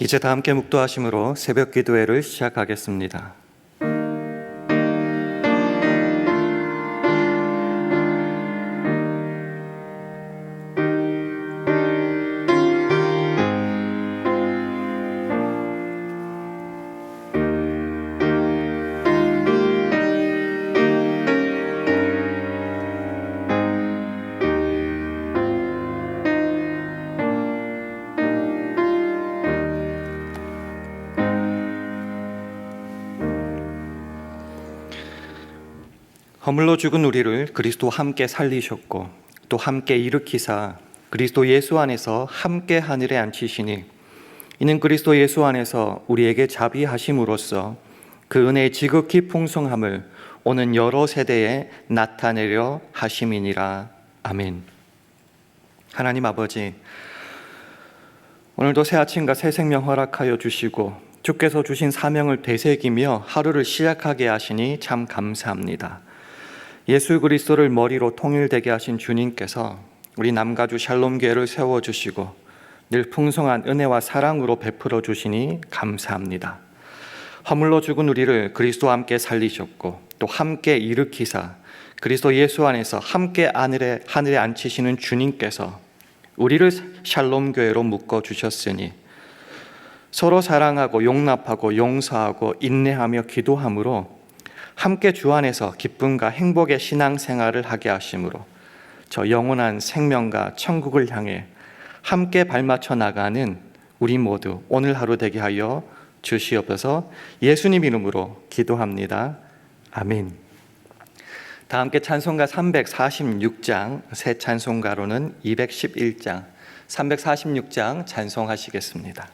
이제 다 함께 묵도하심으로 새벽 기도회를 시작하겠습니다. 허물로 죽은 우리를 그리스도와 함께 살리셨고 또 함께 일으키사 그리스도 예수 안에서 함께 하늘에 앉히시니 이는 그리스도 예수 안에서 우리에게 자비하심으로써 그 은혜의 지극히 풍성함을 오는 여러 세대에 나타내려 하심이니라. 아멘. 하나님 아버지, 오늘도 새 아침과 새 생명 허락하여 주시고 주께서 주신 사명을 되새기며 하루를 시작하게 하시니 참 감사합니다. 예수 그리스도를 머리로 통일되게 하신 주님께서 우리 남가주 샬롬교회를 세워주시고 늘 풍성한 은혜와 사랑으로 베풀어 주시니 감사합니다. 허물로 죽은 우리를 그리스도와 함께 살리셨고 또 함께 일으키사 그리스도 예수 안에서 함께 하늘에 앉히시는 주님께서 우리를 샬롬교회로 묶어주셨으니 서로 사랑하고 용납하고 용서하고 인내하며 기도함으로 함께 주 안에서 기쁨과 행복의 신앙생활을 하게 하심으로 저 영원한 생명과 천국을 향해 함께 발맞춰 나가는 우리 모두 오늘 하루 되게 하여 주시옵소서. 예수님 이름으로 기도합니다. 아멘. 다 함께 찬송가 346장, 새 찬송가로는 211장, 346장 찬송하시겠습니다.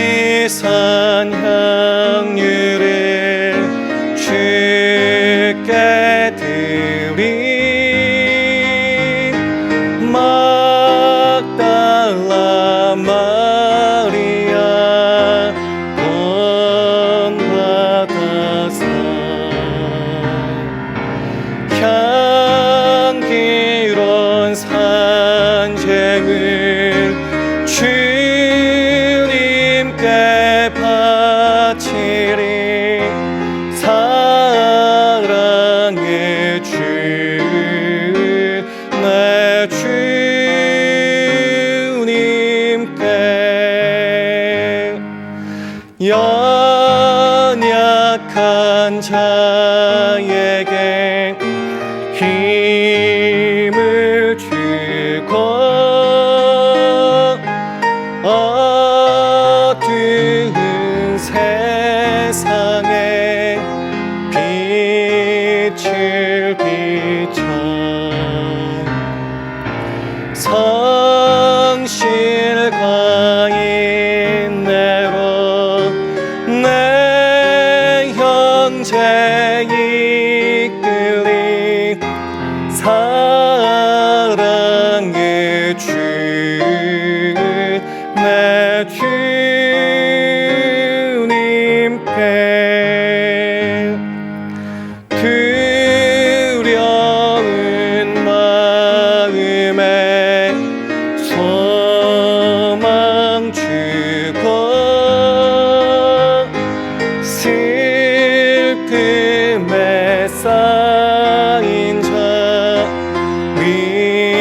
값비싼 향유를 주께 드린 막달라 마리아 본받아서 향기로운 산쟁을 주님께 바치리 사랑의 주 내 주님께 연약한 자에게 힘을 주고 어두운 세상에 빛을 비춰 성실과 인내로 내 형제 이끌린 사랑의 주 내 주님께 두려운 마음에 소망 주고 슬픔에 쌓인 자 위로해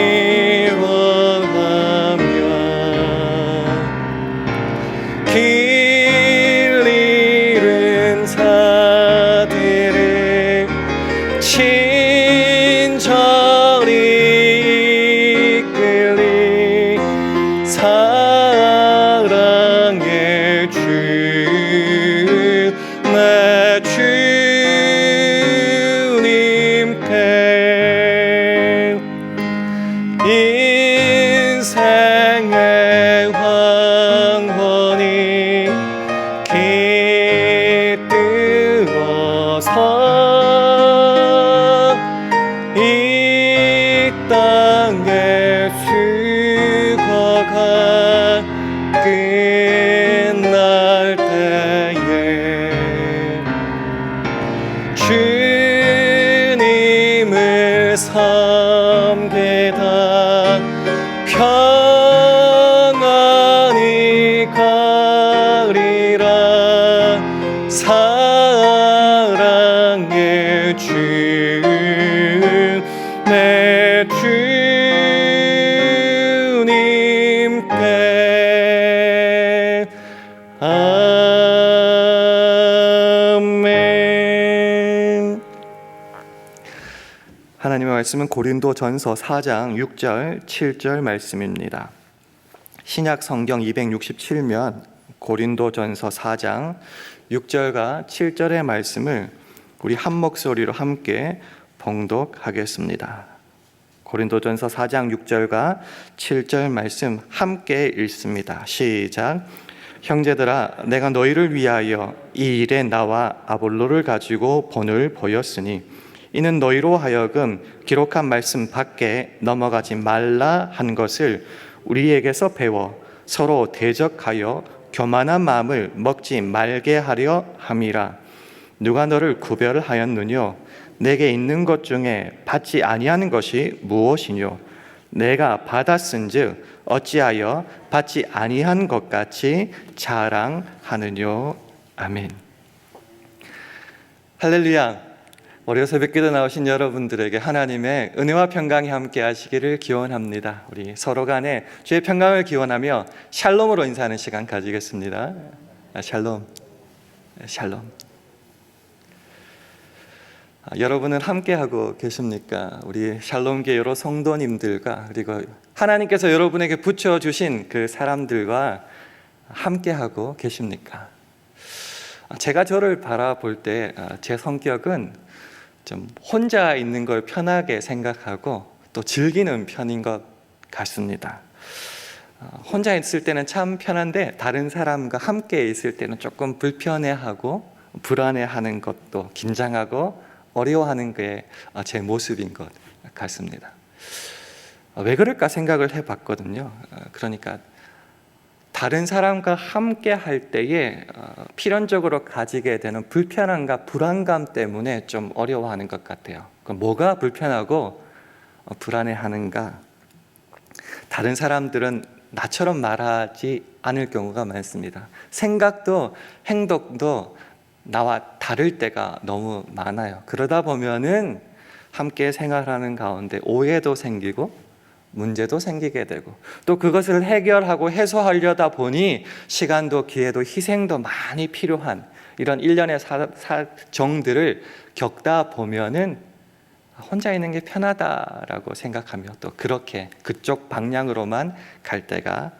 섬기다 평안히 가리라. 사랑의 주 내 주님께 아멘. 하나님의 말씀은 고린도전서 4장 6절 7절 말씀입니다. 신약 성경 267면 고린도전서 4장 6절과 7절의 말씀을 우리 한 목소리로 함께 봉독하겠습니다. 고린도전서 4장 6절과 7절 말씀 함께 읽습니다. 시작. 형제들아, 내가 너희를 위하여 이 일에 나와 아볼로를 가지고 본을 보였으니 이는 너희로 하여금 기록한 말씀 밖에 넘어가지 말라 한 것을 우리에게서 배워 서로 대적하여 교만한 마음을 먹지 말게 하려 함이라. 누가 너를 구별하였느뇨? 내게 있는 것 중에 받지 아니하는 것이 무엇이뇨? 내가 받았은즉 어찌하여 받지 아니한 것 같이 자랑하느뇨? 아멘. 할렐루야. 월요 새벽기도 나오신 여러분들에게 하나님의 은혜와 평강이 함께 하시기를 기원합니다. 우리 서로 간에 주의 평강을 기원하며 샬롬으로 인사하는 시간 가지겠습니다. 샬롬, 샬롬. 여러분은 함께하고 계십니까? 우리 샬롬교회 여러 성도님들과 그리고 하나님께서 여러분에게 붙여주신 그 사람들과 함께하고 계십니까? 제가 저를 바라볼 때 제 성격은 좀 혼자 있는 걸 편하게 생각하고 또 즐기는 편인 것 같습니다. 혼자 있을 때는 참 편한데 다른 사람과 함께 있을 때는 조금 불편해하고 불안해하는 것도 긴장하고 어려워하는 게 제 모습인 것 같습니다. 왜 그럴까 생각을 해봤거든요. 그러니까 다른 사람과 함께 할 때에 필연적으로 가지게 되는 불편함과 불안감 때문에 좀 어려워하는 것 같아요. 그럼 뭐가 불편하고 불안해하는가? 다른 사람들은 나처럼 말하지 않을 경우가 많습니다. 생각도 행동도 나와 다를 때가 너무 많아요. 그러다 보면은 함께 생활하는 가운데 오해도 생기고 문제도 생기게 되고 또 그것을 해결하고 해소하려다 보니 시간도 기회도 희생도 많이 필요한 이런 일련의 사정들을 겪다 보면은 혼자 있는 게 편하다라고 생각하며 또 그렇게 그쪽 방향으로만 갈 때가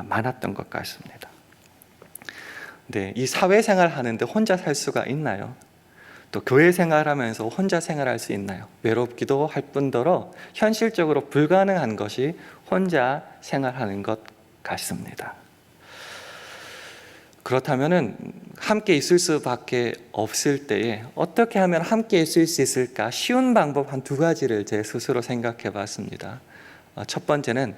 많았던 것 같습니다. 네, 이 사회생활 하는데 혼자 살 수가 있나요? 또 교회 생활하면서 혼자 생활할 수 있나요? 외롭기도 할 뿐더러 현실적으로 불가능한 것이 혼자 생활하는 것 같습니다. 그렇다면은 함께 있을 수밖에 없을 때에 어떻게 하면 함께 있을 수 있을까? 쉬운 방법 한 두 가지를 제 스스로 생각해 봤습니다. 첫 번째는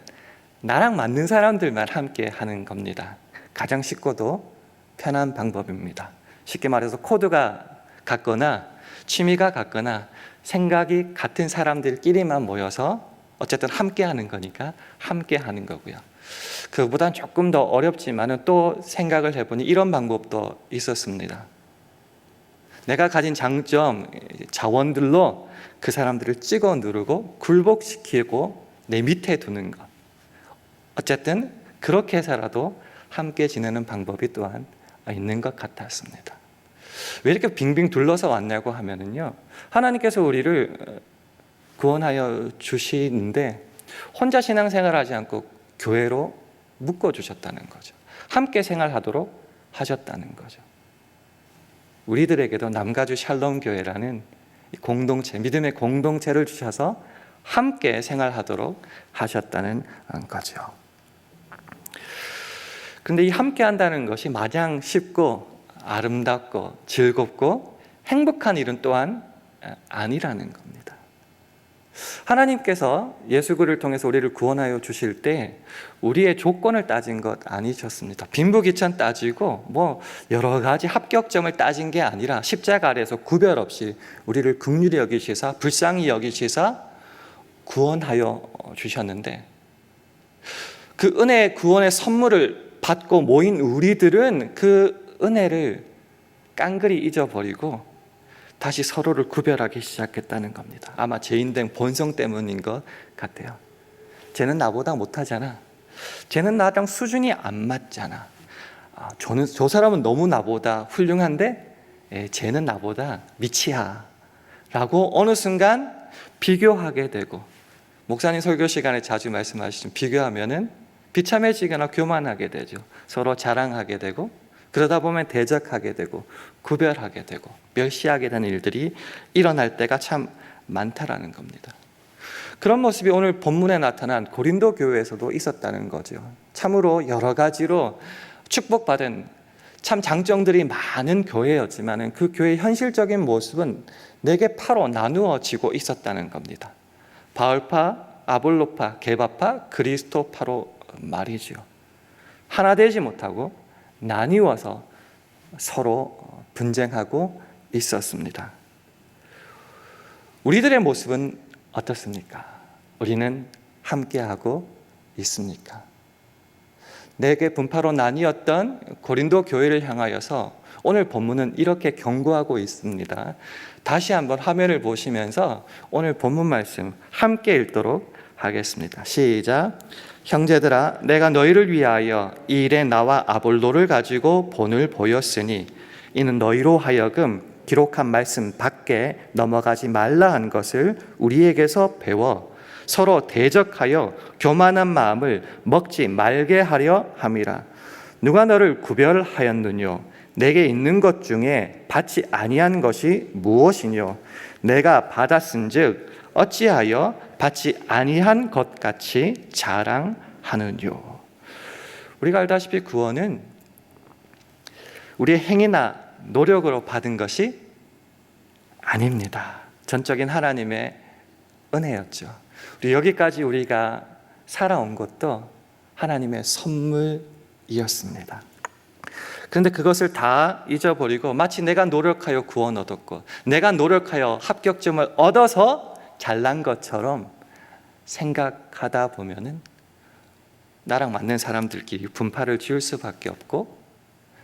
나랑 맞는 사람들만 함께 하는 겁니다. 가장 쉽고도 편한 방법입니다. 쉽게 말해서 코드가 같거나 취미가 같거나 생각이 같은 사람들끼리만 모여서 어쨌든 함께 하는 거니까 함께 하는 거고요. 그보단 조금 더 어렵지만 또 생각을 해보니 이런 방법도 있었습니다. 내가 가진 장점, 자원들로 그 사람들을 찍어 누르고 굴복시키고 내 밑에 두는 것. 어쨌든 그렇게 해서라도 함께 지내는 방법이 또한 있는 것 같았습니다. 왜 이렇게 빙빙 둘러서 왔냐고 하면은요, 하나님께서 우리를 구원하여 주시는데 혼자 신앙생활하지 않고 교회로 묶어주셨다는 거죠. 함께 생활하도록 하셨다는 거죠. 우리들에게도 남가주 샬롬교회라는 공동체, 믿음의 공동체를 주셔서 함께 생활하도록 하셨다는 거죠. 그런데 이 함께 한다는 것이 마냥 쉽고 아름답고 즐겁고 행복한 일은 또한 아니라는 겁니다. 하나님께서 예수 그리스도를 통해서 우리를 구원하여 주실 때 우리의 조건을 따진 것 아니셨습니다. 빈부귀천 따지고 뭐 여러 가지 합격점을 따진 게 아니라 십자가 아래에서 구별 없이 우리를 긍휼히 여기시사 불쌍히 여기시사 구원하여 주셨는데 그 은혜의 구원의 선물을 받고 모인 우리들은 그 은혜를 깡그리 잊어버리고 다시 서로를 구별하기 시작했다는 겁니다. 아마 죄인된 본성 때문인 것 같아요. 쟤는 나보다 못하잖아. 쟤는 나랑 수준이 안 맞잖아. 저 사람은 너무 나보다 훌륭한데 쟤는 나보다 미치야 라고 어느 순간 비교하게 되고, 목사님 설교 시간에 자주 말씀하시죠. 비교하면은 비참해지거나 교만하게 되죠. 서로 자랑하게 되고, 그러다 보면 대적하게 되고 구별하게 되고 멸시하게 되는 일들이 일어날 때가 참 많다라는 겁니다. 그런 모습이 오늘 본문에 나타난 고린도 교회에서도 있었다는 거죠. 참으로 여러 가지로 축복받은 참 장점들이 많은 교회였지만 그 교회의 현실적인 모습은 네개 파로 나누어지고 있었다는 겁니다. 바울파, 아볼로파, 게바파, 그리스도파로 말이죠. 하나 되지 못하고 나뉘어서 서로 분쟁하고 있었습니다. 우리들의 모습은 어떻습니까? 우리는 함께하고 있습니까? 네 개 분파로 나뉘었던 고린도 교회를 향하여서 오늘 본문은 이렇게 경고하고 있습니다. 다시 한번 화면을 보시면서 오늘 본문 말씀 함께 읽도록 하겠습니다. 시작. 형제들아, 내가 너희를 위하여 이 일에 나와 아볼로를 가지고 본을 보였으니 이는 너희로 하여금 기록한 말씀 밖에 넘어가지 말라 한 것을 우리에게서 배워 서로 대적하여 교만한 마음을 먹지 말게 하려 함이라. 누가 너를 구별하였느뇨? 내게 있는 것 중에 받지 아니한 것이 무엇이뇨? 내가 받았은즉 어찌하여 받지 아니한 것 같이 자랑하느뇨? 우리가 알다시피 구원은 우리의 행위나 노력으로 받은 것이 아닙니다. 전적인 하나님의 은혜였죠. 우리 여기까지 우리가 살아온 것도 하나님의 선물이었습니다. 그런데 그것을 다 잊어버리고 마치 내가 노력하여 구원 얻었고 내가 노력하여 합격점을 얻어서 잘난 것처럼 생각하다 보면은 나랑 맞는 사람들끼리 분파를 지을 수밖에 없고,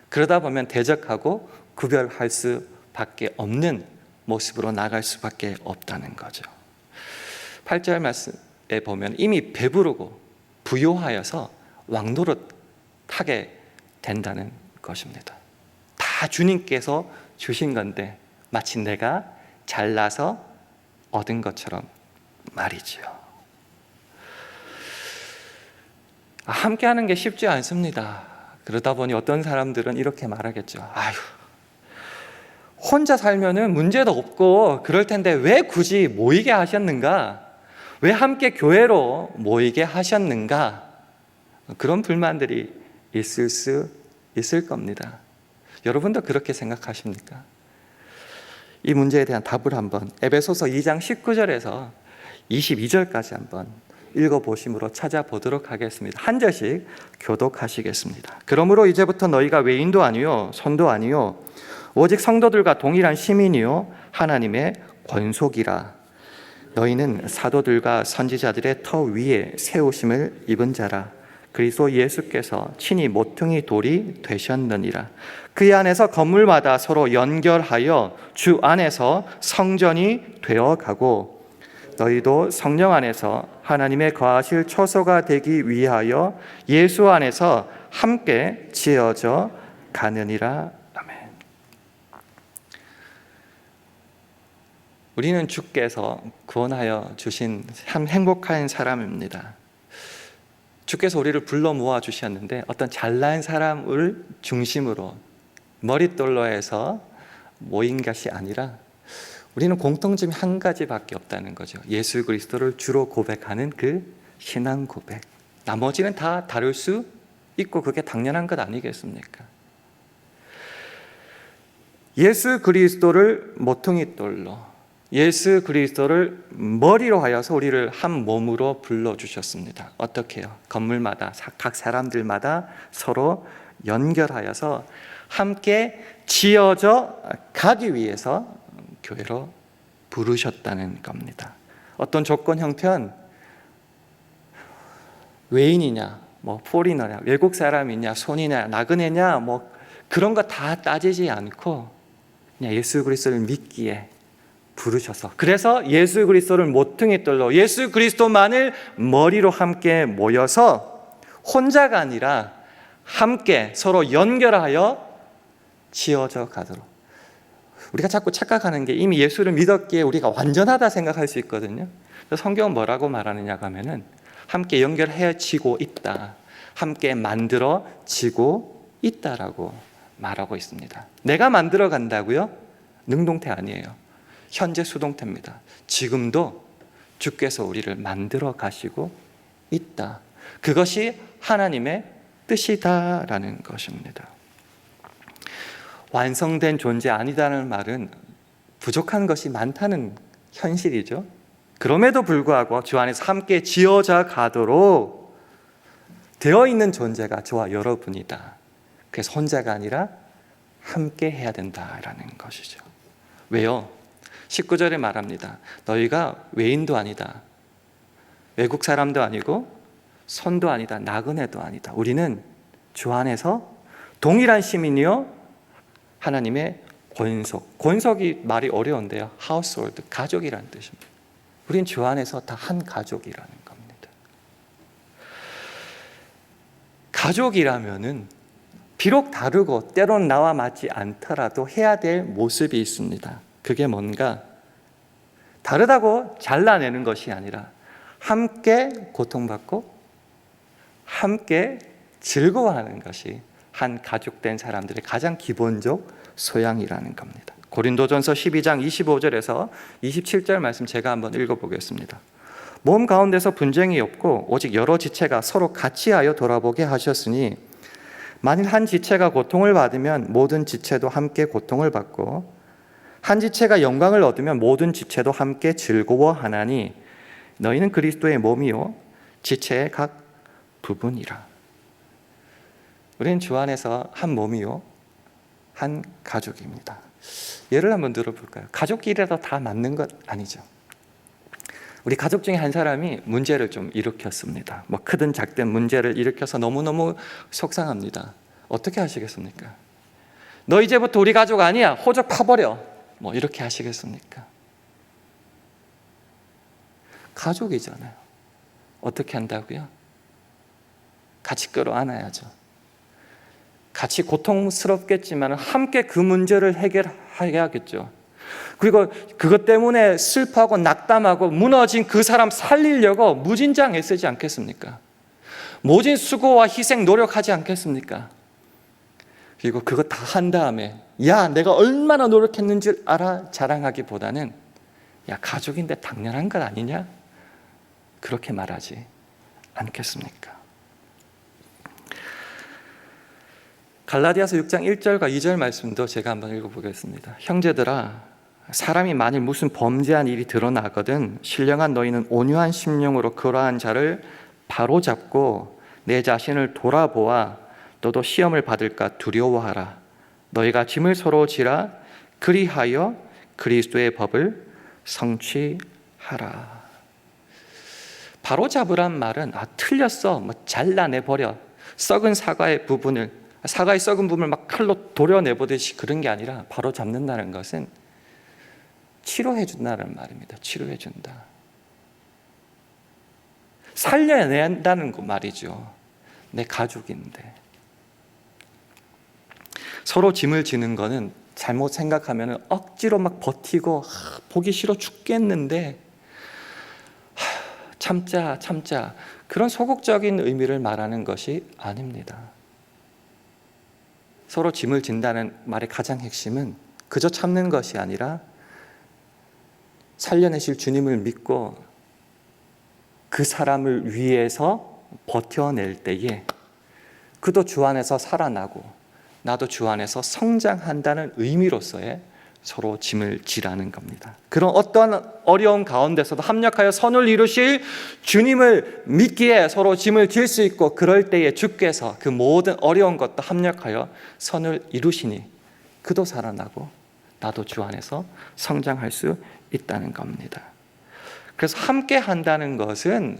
그러다 보면 대적하고 구별할 수밖에 없는 모습으로 나갈 수밖에 없다는 거죠. 8절 말씀에 보면 이미 배부르고 부요하여서 왕노릇하게 된다는 것입니다. 다 주님께서 주신 건데 마치 내가 잘나서 얻은 것처럼 말이죠. 함께하는 게 쉽지 않습니다. 그러다 보니 어떤 사람들은 이렇게 말하겠죠. 아유, 혼자 살면은 문제도 없고 그럴 텐데 왜 굳이 모이게 하셨는가? 왜 함께 교회로 모이게 하셨는가? 그런 불만들이 있을 수 있을 겁니다. 여러분도 그렇게 생각하십니까? 이 문제에 대한 답을 한번 에베소서 2장 19절에서 22절까지 한번 읽어보심으로 찾아보도록 하겠습니다. 한 절씩 교독하시겠습니다. 그러므로 이제부터 너희가 외인도 아니요 손도 아니요 오직 성도들과 동일한 시민이요 하나님의 권속이라. 너희는 사도들과 선지자들의 터 위에 세우심을 입은 자라. 그리스도 예수께서 친히 모퉁이 돌이 되셨느니라. 그 안에서 건물마다 서로 연결하여 주 안에서 성전이 되어가고 너희도 성령 안에서 하나님의 거하실 처소가 되기 위하여 예수 안에서 함께 지어져 가느니라. 아멘. 우리는 주께서 구원하여 주신 참 행복한 사람입니다. 주께서 우리를 불러 모아 주셨는데 어떤 잘난 사람을 중심으로 머릿돌로 해서 모인 것이 아니라 우리는 공통점이 한 가지밖에 없다는 거죠. 예수 그리스도를 주로 고백하는 그 신앙 고백. 나머지는 다 다를 수 있고 그게 당연한 것 아니겠습니까? 예수 그리스도를 모퉁이돌로, 예수 그리스도를 머리로 하여서 우리를 한 몸으로 불러주셨습니다. 어떻게 해요? 건물마다 각 사람들마다 서로 연결하여서 함께 지어져 가기 위해서 교회로 부르셨다는 겁니다. 어떤 조건 형편, 외인이냐, 포리너냐, 외국 사람이냐, 손이냐, 나그네냐, 그런 거 다 따지지 않고 그냥 예수 그리스도를 믿기에 부르셔서, 그래서 예수 그리스도를 모퉁이 돌로 예수 그리스도만을 머리로 함께 모여서 혼자가 아니라 함께 서로 연결하여 지어져 가도록. 우리가 자꾸 착각하는 게 이미 예수를 믿었기에 우리가 완전하다 생각할 수 있거든요. 성경은 뭐라고 말하느냐고 하면은 함께 연결해지고 있다, 함께 만들어지고 있다라고 말하고 있습니다. 내가 만들어 간다고요? 능동태 아니에요. 현재 수동태입니다. 지금도 주께서 우리를 만들어 가시고 있다. 그것이 하나님의 뜻이다라는 것입니다. 완성된 존재 아니다는 말은 부족한 것이 많다는 현실이죠. 그럼에도 불구하고 주 안에서 함께 지어져 가도록 되어 있는 존재가 저와 여러분이다. 그래서 혼자가 아니라 함께 해야 된다라는 것이죠. 왜요? 19절에 말합니다. 너희가 외인도 아니다, 외국 사람도 아니고 손도 아니다, 나그네도 아니다. 우리는 주 안에서 동일한 시민이요 하나님의 권속. 권속이 말이 어려운데요, household, 가족이라는 뜻입니다. 우린 주 안에서 다 한 가족이라는 겁니다. 가족이라면은 비록 다르고 때로는 나와 맞지 않더라도 해야 될 모습이 있습니다. 그게 뭔가, 다르다고 잘라내는 것이 아니라 함께 고통받고 함께 즐거워하는 것이 한 가족된 사람들의 가장 기본적 소양이라는 겁니다. 고린도전서 12장 25절에서 27절 말씀 제가 한번 읽어보겠습니다. 몸 가운데서 분쟁이 없고 오직 여러 지체가 서로 같이하여 돌아보게 하셨으니 만일 한 지체가 고통을 받으면 모든 지체도 함께 고통을 받고 한 지체가 영광을 얻으면 모든 지체도 함께 즐거워하나니 너희는 그리스도의 몸이요 지체의 각 부분이라. 우리는 주 안에서 한 몸이요 한 가족입니다. 예를 한번 들어볼까요? 가족끼리라도 다 맞는 것 아니죠. 우리 가족 중에 한 사람이 문제를 좀 일으켰습니다. 크든 작든 문제를 일으켜서 너무너무 속상합니다. 어떻게 하시겠습니까? 너 이제부터 우리 가족 아니야, 호적 파버려, 이렇게 하시겠습니까? 가족이잖아요. 어떻게 한다고요? 같이 끌어안아야죠. 같이 고통스럽겠지만 함께 그 문제를 해결해야겠죠. 그리고 그것 때문에 슬퍼하고 낙담하고 무너진 그 사람 살리려고 무진장 애쓰지 않겠습니까? 모진 수고와 희생 노력하지 않겠습니까? 그리고 그거 다 한 다음에 야 내가 얼마나 노력했는지 알아 자랑하기보다는 야 가족인데 당연한 것 아니냐? 그렇게 말하지 않겠습니까? 갈라디아서 6장 1절과 2절 말씀도 제가 한번 읽어보겠습니다. 형제들아, 사람이 만일 무슨 범죄한 일이 드러나거든 신령한 너희는 온유한 심령으로 그러한 자를 바로잡고 내 자신을 돌아보아 너도 시험을 받을까 두려워하라. 너희가 짐을 서로 지라 그리하여 그리스도의 법을 성취하라. 바로잡으란 말은 틀렸어 잘라내버려, 썩은 사과의 썩은 부분을 막 칼로 도려내보듯이 그런 게 아니라 바로 잡는다는 것은 치료해 준다는 말입니다. 치료해 준다. 살려낸다는 거 말이죠. 내 가족인데. 서로 짐을 지는 거는 잘못 생각하면 억지로 막 버티고 보기 싫어 죽겠는데 참자 그런 소극적인 의미를 말하는 것이 아닙니다. 서로 짐을 진다는 말의 가장 핵심은 그저 참는 것이 아니라 살려내실 주님을 믿고 그 사람을 위해서 버텨낼 때에 그도 주 안에서 살아나고 나도 주 안에서 성장한다는 의미로서의 서로 짐을 지라는 겁니다. 그런 어떤 어려움 가운데서도 합력하여 선을 이루실 주님을 믿기에 서로 짐을 질 수 있고 그럴 때에 주께서 그 모든 어려운 것도 합력하여 선을 이루시니 그도 살아나고 나도 주 안에서 성장할 수 있다는 겁니다. 그래서 함께 한다는 것은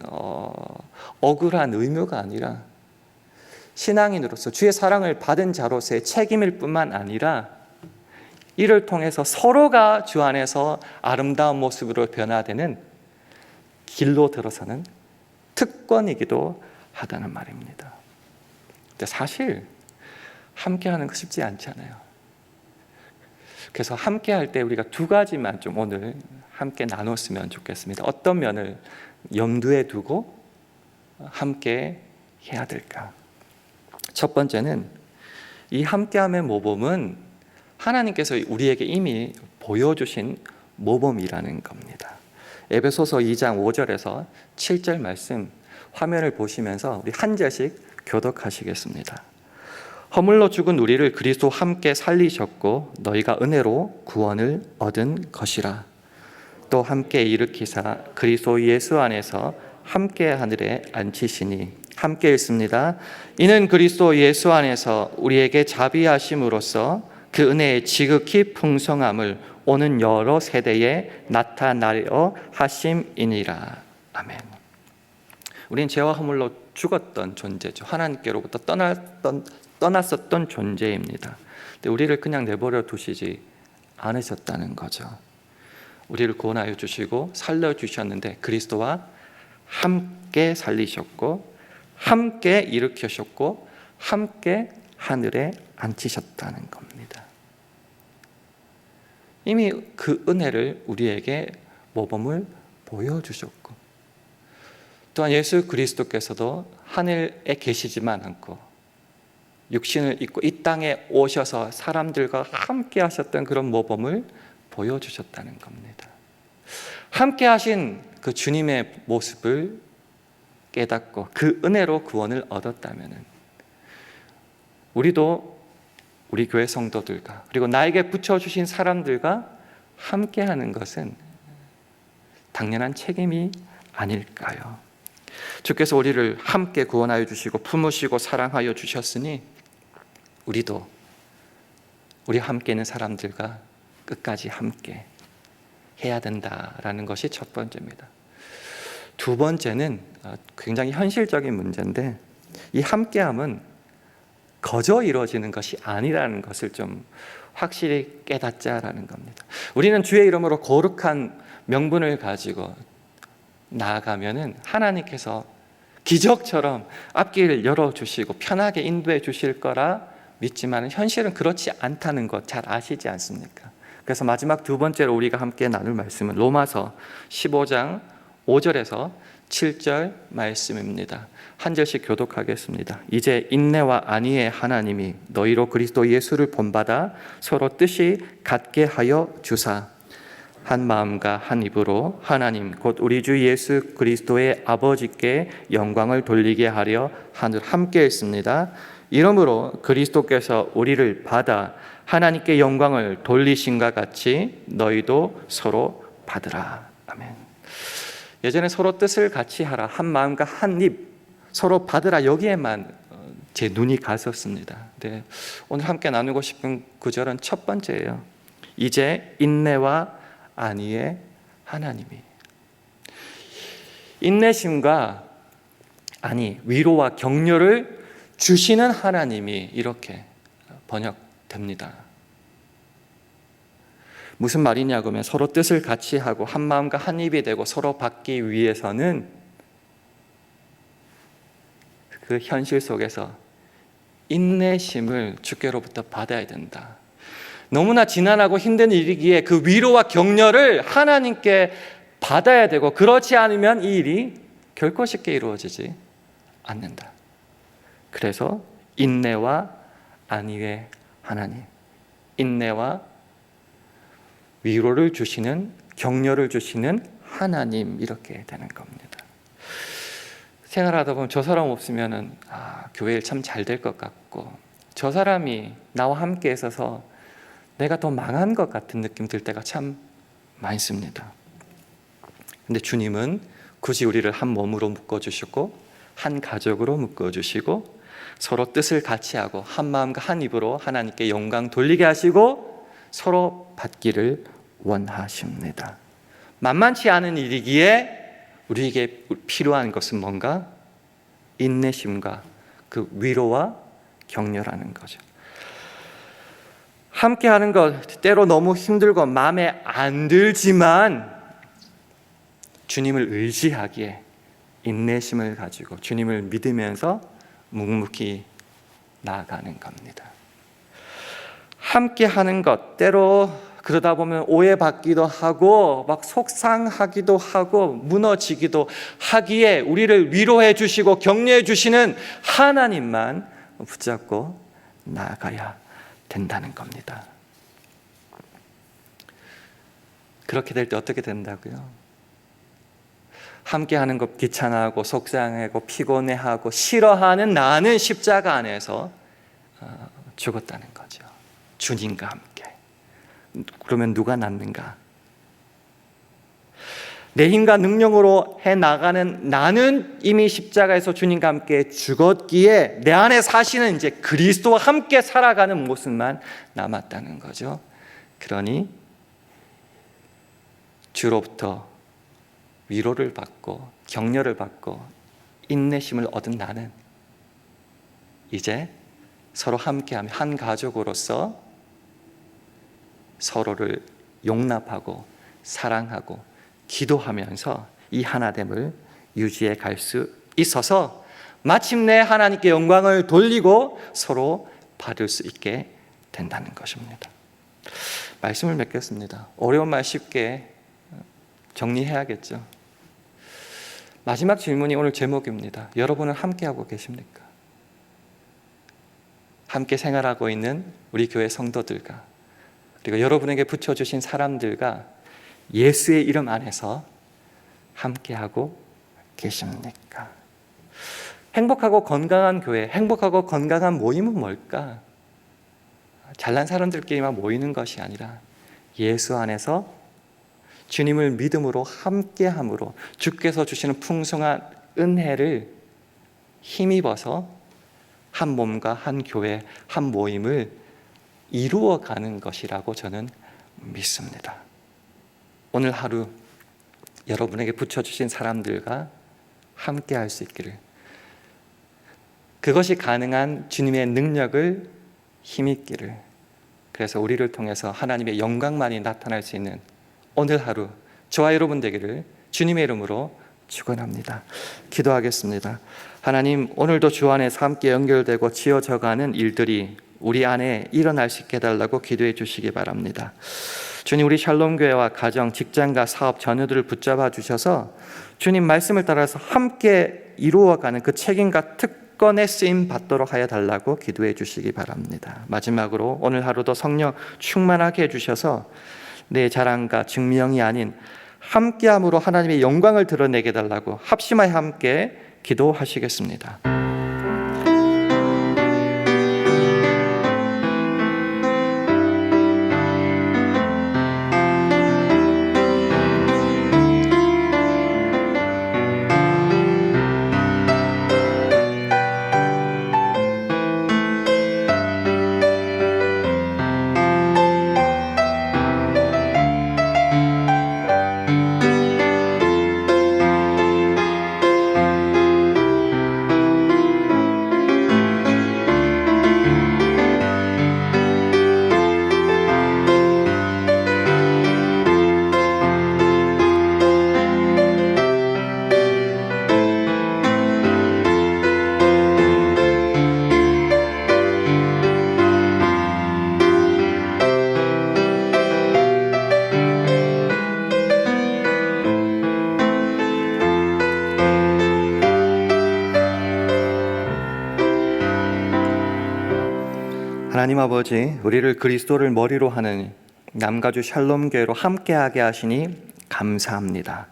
억울한 의무가 아니라 신앙인으로서 주의 사랑을 받은 자로서의 책임일 뿐만 아니라 이를 통해서 서로가 주 안에서 아름다운 모습으로 변화되는 길로 들어서는 특권이기도 하다는 말입니다. 근데 사실 함께하는 거 쉽지 않잖아요. 그래서 함께할 때 우리가 두 가지만 좀 오늘 함께 나눴으면 좋겠습니다. 어떤 면을 염두에 두고 함께 해야 될까? 첫 번째는 이 함께함의 모범은 하나님께서 우리에게 이미 보여주신 모범이라는 겁니다. 에베소서 2장 5절에서 7절 말씀 화면을 보시면서 우리 한 절씩 교독하시겠습니다. 허물로 죽은 우리를 그리스도 함께 살리셨고 너희가 은혜로 구원을 얻은 것이라. 또 함께 일으키사 그리스도 예수 안에서 함께 하늘에 앉히시니. 함께 읽습니다. 이는 그리스도 예수 안에서 우리에게 자비하심으로써 그 은혜의 지극히 풍성함을 오는 여러 세대에 나타나려 하심이니라. 아멘. 우린 죄와 허물로 죽었던 존재죠. 하나님께로부터 떠났었던 존재입니다. 근데 우리를 그냥 내버려 두시지 않으셨다는 거죠. 우리를 구원하여 주시고 살려주셨는데 그리스도와 함께 살리셨고 함께 일으키셨고 함께 하늘에 앉히셨다는 겁니다. 이미 그 은혜를 우리에게 모범을 보여주셨고 또한 예수 그리스도께서도 하늘에 계시지만 않고 육신을 입고 이 땅에 오셔서 사람들과 함께 하셨던 그런 모범을 보여주셨다는 겁니다. 함께 하신 그 주님의 모습을 깨닫고 그 은혜로 구원을 얻었다면 우리도 우리 교회 성도들과 그리고 나에게 붙여주신 사람들과 함께하는 것은 당연한 책임이 아닐까요? 주께서 우리를 함께 구원하여 주시고 품으시고 사랑하여 주셨으니 우리도 우리 함께 있는 사람들과 끝까지 함께 해야 된다라는 것이 첫 번째입니다. 두 번째는 굉장히 현실적인 문제인데 이 함께함은 거저 이루어지는 것이 아니라는 것을 좀 확실히 깨닫자라는 겁니다. 우리는 주의 이름으로 거룩한 명분을 가지고 나아가면은 하나님께서 기적처럼 앞길을 열어주시고 편하게 인도해 주실 거라 믿지만 현실은 그렇지 않다는 것 잘 아시지 않습니까? 그래서 마지막 두 번째로 우리가 함께 나눌 말씀은 로마서 15장 5절에서 7절 말씀입니다. 한 절씩 교독하겠습니다. 이제 인내와 안위의 하나님이 너희로 그리스도 예수를 본받아 서로 뜻이 같게 하여 주사 한 마음과 한 입으로 하나님 곧 우리 주 예수 그리스도의 아버지께 영광을 돌리게 하려 하늘 함께 있습니다. 이러므로 그리스도께서 우리를 받아 하나님께 영광을 돌리신과 같이 너희도 서로 받으라. 아멘. 예전에 서로 뜻을 같이 하라, 한 마음과 한 입 서로 받으라, 여기에만 제 눈이 갔었습니다. 네, 오늘 함께 나누고 싶은 구절은 첫 번째예요. 이제 인내와 안위의 하나님이, 인내심과 안위, 위로와 격려를 주시는 하나님이 이렇게 번역됩니다. 무슨 말이냐고 하면 서로 뜻을 같이 하고 한 마음과 한 입이 되고 서로 받기 위해서는 그 현실 속에서 인내심을 주께로부터 받아야 된다. 너무나 지난하고 힘든 일이기에 그 위로와 격려를 하나님께 받아야 되고 그렇지 않으면 이 일이 결코 쉽게 이루어지지 않는다. 그래서 인내와 안위의 하나님, 인내와 위로를 주시는, 격려를 주시는 하나님, 이렇게 되는 겁니다. 생활하다 보면 저 사람 없으면 교회 참 잘 될 것 같고 저 사람이 나와 함께 있어서 내가 더 망한 것 같은 느낌 들 때가 참 많습니다. 근데 주님은 굳이 우리를 한 몸으로 묶어주시고 한 가족으로 묶어주시고 서로 뜻을 같이 하고 한 마음과 한 입으로 하나님께 영광 돌리게 하시고 서로 받기를 원하십니다. 만만치 않은 일이기에 우리에게 필요한 것은 뭔가? 인내심과 그 위로와 격려라는 거죠. 함께 하는 것 때로 너무 힘들고 마음에 안 들지만 주님을 의지하기에 인내심을 가지고 주님을 믿으면서 묵묵히 나아가는 겁니다. 함께 하는 것 때로 그러다 보면 오해받기도 하고 막 속상하기도 하고 무너지기도 하기에 우리를 위로해 주시고 격려해 주시는 하나님만 붙잡고 나아가야 된다는 겁니다. 그렇게 될 때 어떻게 된다고요? 함께 하는 것 귀찮아하고 속상하고 피곤해하고 싫어하는 나는 십자가 안에서 죽었다는 거죠. 주님과 함께. 그러면 누가 낫는가? 내 힘과 능력으로 해나가는 나는 이미 십자가에서 주님과 함께 죽었기에 내 안에 사시는 이제 그리스도와 함께 살아가는 모습만 남았다는 거죠. 그러니 주로부터 위로를 받고 격려를 받고 인내심을 얻은 나는 이제 서로 함께하며 한 가족으로서 서로를 용납하고 사랑하고 기도하면서 이 하나됨을 유지해 갈 수 있어서 마침내 하나님께 영광을 돌리고 서로 받을 수 있게 된다는 것입니다. 말씀을 맺겠습니다. 어려운 말 쉽게 정리해야겠죠. 마지막 질문이 오늘 제목입니다. 여러분은 함께하고 계십니까? 함께 생활하고 있는 우리 교회 성도들과 그리고 여러분에게 붙여주신 사람들과 예수의 이름 안에서 함께하고 계십니까? 행복하고 건강한 교회, 행복하고 건강한 모임은 뭘까? 잘난 사람들끼리만 모이는 것이 아니라 예수 안에서 주님을 믿음으로 함께함으로 주께서 주시는 풍성한 은혜를 힘입어서 한 몸과 한 교회, 한 모임을 이루어가는 것이라고 저는 믿습니다. 오늘 하루 여러분에게 붙여주신 사람들과 함께 할 수 있기를, 그것이 가능한 주님의 능력을 힘입기를, 그래서 우리를 통해서 하나님의 영광만이 나타날 수 있는 오늘 하루 저와 여러분 되기를 주님의 이름으로 축원합니다. 기도하겠습니다. 하나님, 오늘도 주 안에서 함께 연결되고 지어져가는 일들이 우리 안에 일어날 수 있게 해달라고 기도해 주시기 바랍니다. 주님, 우리 샬롬교회와 가정, 직장과 사업 자녀들을 붙잡아 주셔서 주님 말씀을 따라서 함께 이루어가는 그 책임과 특권에 쓰임 받도록 하여 달라고 기도해 주시기 바랍니다. 마지막으로 오늘 하루도 성령 충만하게 해주셔서 내 자랑과 증명이 아닌 함께함으로 하나님의 영광을 드러내게 해달라고 합심하여 함께 기도하시겠습니다. 하나님 아버지, 우리를 그리스도를 머리로 하는 남가주 샬롬교회로 함께하게 하시니 감사합니다.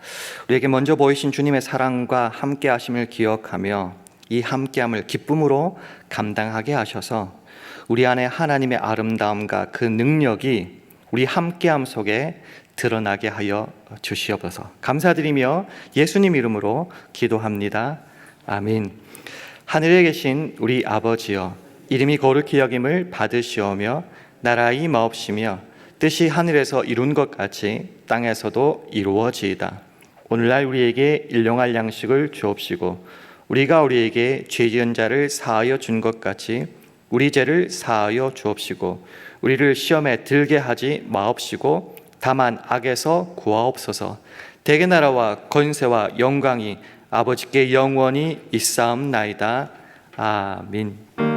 우리에게 먼저 보이신 주님의 사랑과 함께하심을 기억하며 이 함께함을 기쁨으로 감당하게 하셔서 우리 안에 하나님의 아름다움과 그 능력이 우리 함께함 속에 드러나게 하여 주시옵소서. 감사드리며 예수님 이름으로 기도합니다. 아멘. 하늘에 계신 우리 아버지여, 이름이 거룩히 여김을 받으시오며 나라의 임하옵시며 뜻이 하늘에서 이룬 것 같이 땅에서도 이루어지이다. 오늘날 우리에게 일용할 양식을 주옵시고 우리가 우리에게 죄 지은 자를 사하여 준 것 같이 우리 죄를 사하여 주옵시고 우리를 시험에 들게 하지 마옵시고 다만 악에서 구하옵소서. 대개 나라와 권세와 영광이 아버지께 영원히 있사옵나이다. 아멘.